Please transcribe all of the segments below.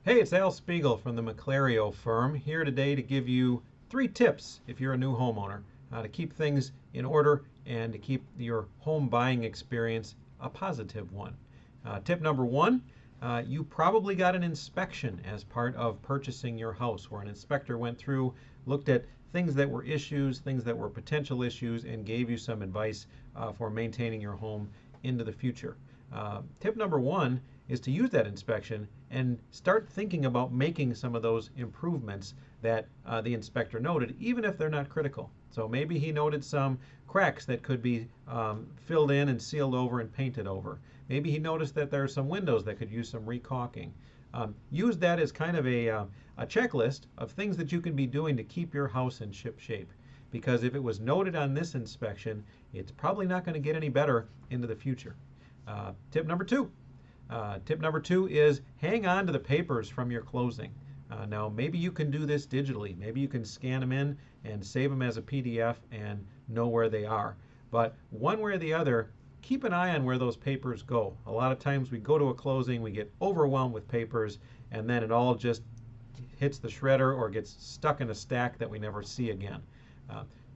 Hey, it's Al Spiegel from the McLario firm here today to give you 3 tips if you're a new homeowner to keep things in order and to keep your home buying experience a positive one. Tip number one, you probably got an inspection as part of purchasing your house where an inspector went through, looked at things that were issues, things that were potential issues, and gave you some advice for maintaining your home into the future. Tip number one is to use that inspection and start thinking about making some of those improvements that the inspector noted, even if they're not critical. So maybe he noted some cracks that could be filled in and sealed over and painted over. Maybe he noticed that there are some windows that could use some recaulking. Use that as kind of a checklist of things that you can be doing to keep your house in ship shape. Because if it was noted on this inspection, it's probably not going to get any better into the future. Tip number two. Tip number two is hang on to the papers from your closing. Now, maybe you can do this digitally. Maybe you can scan them in and save them as a PDF and know where they are. But one way or the other, keep an eye on where those papers go. A lot of times we go to a closing, we get overwhelmed with papers, and then it all just hits the shredder or gets stuck in a stack that we never see again.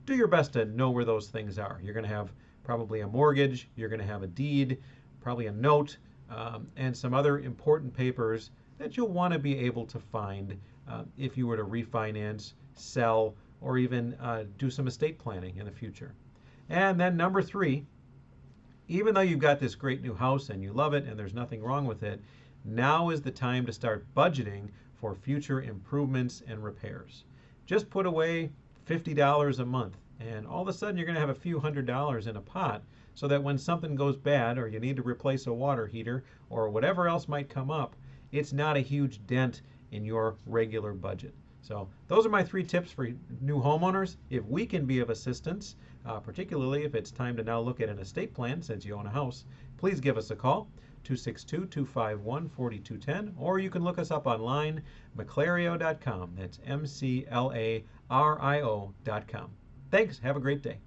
Do your best to know where those things are. You're going to have probably a mortgage, you're going to have a deed, probably a note, and some other important papers that you'll want to be able to find if you were to refinance, sell, or even do some estate planning in the future. And then number three, even though you've got this great new house and you love it and there's nothing wrong with it, now is the time to start budgeting for future improvements and repairs. Just put away $50 a month, and all of a sudden you're going to have a few $100s in a pot so that when something goes bad or you need to replace a water heater or whatever else might come up, it's not a huge dent in your regular budget. So those are my 3 tips for new homeowners. If we can be of assistance, particularly if it's time to now look at an estate plan since you own a house, please give us a call, 262-251-4210, or you can look us up online, McLario.com. That's McLario.com. Thanks. Have a great day.